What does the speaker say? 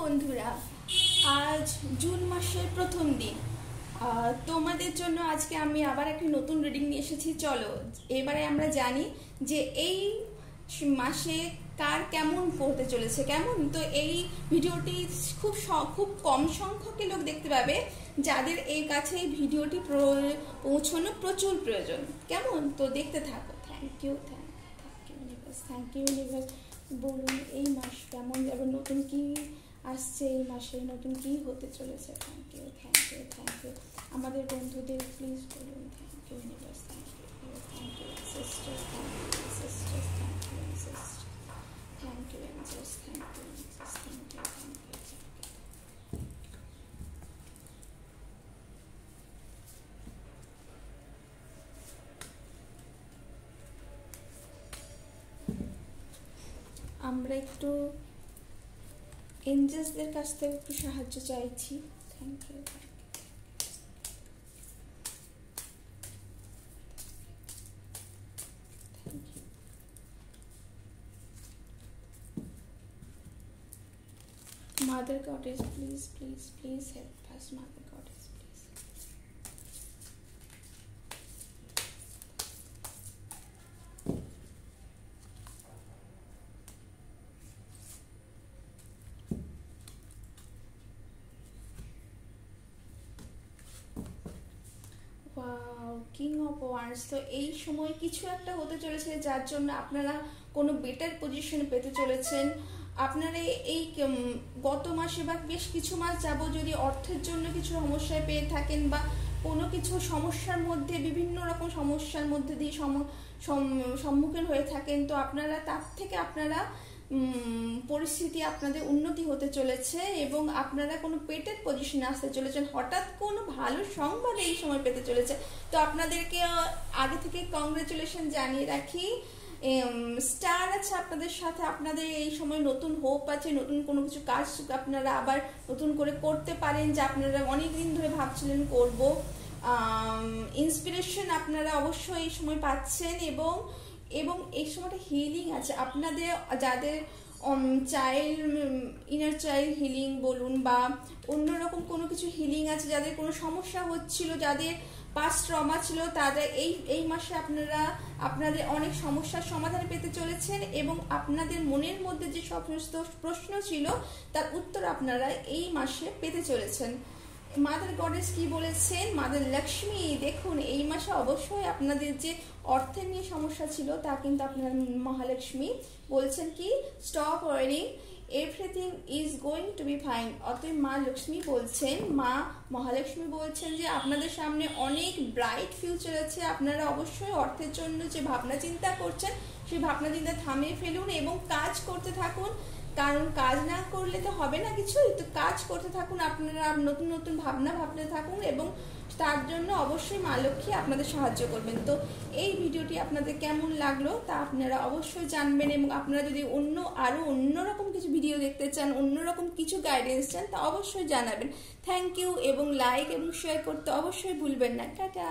বন্ধুরা, আজ জুন মাসের প্রথম দিন। তোমাদের জন্য আজকে আমি আবার একটি নতুন রিডিং নিয়ে এসেছি। চলো এবারে আমরা জানি যে এই মাসে কার কেমন পড়তে চলেছে। কেমন তো এই ভিডিওটি খুব কম সংখ্যক লোক দেখতে পাবে, যাদের এই কাছে এই ভিডিওটি পৌঁছানো প্রচুর প্রয়োজন। কেমন তো দেখতে থাকো। Thank you universe, thank you universe. বলুন এই মাস কেমন যাবে, নতুন কি আসছে এই মাসে, নতুন কি হতে চলেছে। থ্যাংক ইউ আমাদের বন্ধুদের প্লিজ বলুন। Thank you universe, thank you sisters, thank you sisters, thank you sisters, thank you angels, thank you angels, thank you. আমরা একটু এঞ্জেলসদের কাছ থেকে একটু সাহায্য চাইছি। Thank you. Mother Goddess, please help us, Mother Goddess, please. Wow, King of Wands। তো এই সময় কিছু একটা হতে চলেছে যার জন্য আপনারা কোনো বেটার পজিশনে পেতে চলেছেন। আপনারা এই গত মাসে বা বেশ কিছু মাস যাব যদি অর্থের জন্য কিছু সমস্যায় পেয়ে থাকেন বা কোনো কিছু সমস্যার মধ্যে বিভিন্ন রকম সমস্যার মধ্যে দিয়ে সম্মুখীন হয়ে থাকেন, তো আপনারা তার থেকে আপনারা পরিস্থিতি আপনাদের উন্নতি হতে চলেছে এবং আপনারা কোনো পেটের পজিশনে আসতে চলেছেন। হঠাৎ কোনো ভালো সংবাদ এই সময় পেতে চলেছে। তো আপনাদেরকে আগে থেকে কংগ্রেচুলেশন জানিয়ে রাখি। স্টার আছে আপনাদের সাথে, আপনাদের এই সময় নতুন হোপ আছে, নতুন কোনো কিছু কাজ আপনারা আবার নতুন করে করতে পারেন যা আপনারা অনেক দিন ধরে ভাবছিলেন করব। ইন্সপিরেশন আপনারা অবশ্যই এই সময় পাচ্ছেন এবং এই সময়টা হিলিং আছে আপনাদের, যাদের ইনার চাইল্ড হিলিং বলুন বা অন্যরকম কোনো কিছু হিলিং আছে, যাদের কোনো সমস্যা হচ্ছিল, যাদের পাস্ট ট্রমা ছিল, তারা এই মাসে আপনাদের অনেক সমস্যার সমাধান পেতে চলেছেন এবং আপনাদের মনের মধ্যে যে সমস্ত প্রশ্ন ছিল তার উত্তর আপনারা এই মাসে পেতে চলেছেন। মাদার গডেস কি বলেছেন, মাদার লক্ষ্মী দেখুন এই মাসে অবশ্যই আপনাদের যে অর্থের নিয়ে সমস্যা ছিল তা কিন্তু আপনার মহালক্ষ্মী বলছেন কি stop worrying, everything is going to be fine. অতএব মা লক্ষ্মী বলছেন, মা মহালক্ষ্মী বলছেন যে আপনাদের সামনে অনেক ব্রাইট ফিউচার আছে। আপনারা অবশ্যই অর্থের জন্য যে ভাবনা চিন্তা করছেন সেই ভাবনা চিন্তা থামিয়ে ফেলুন এবং কাজ করতে থাকুন, কারণ কাজ না করলে তো হবে না কিছুই। তো কাজ করতে থাকুন, আপনারা নতুন নতুন ভাবনা ভাবতে থাকুন এবং তার জন্য অবশ্যই মা লক্ষ্মী আপনাদের সাহায্য করবেন। তো এই ভিডিওটি আপনাদের কেমন লাগলো তা আপনারা অবশ্যই জানবেন এবং আপনারা যদি আরো অন্যরকম কিছু ভিডিও দেখতে চান, অন্যরকম কিছু গাইডেন্স চান তা অবশ্যই জানাবেন। থ্যাংক ইউ এবং লাইক এবং শেয়ার করতে অবশ্যই ভুলবেন না। টাটা।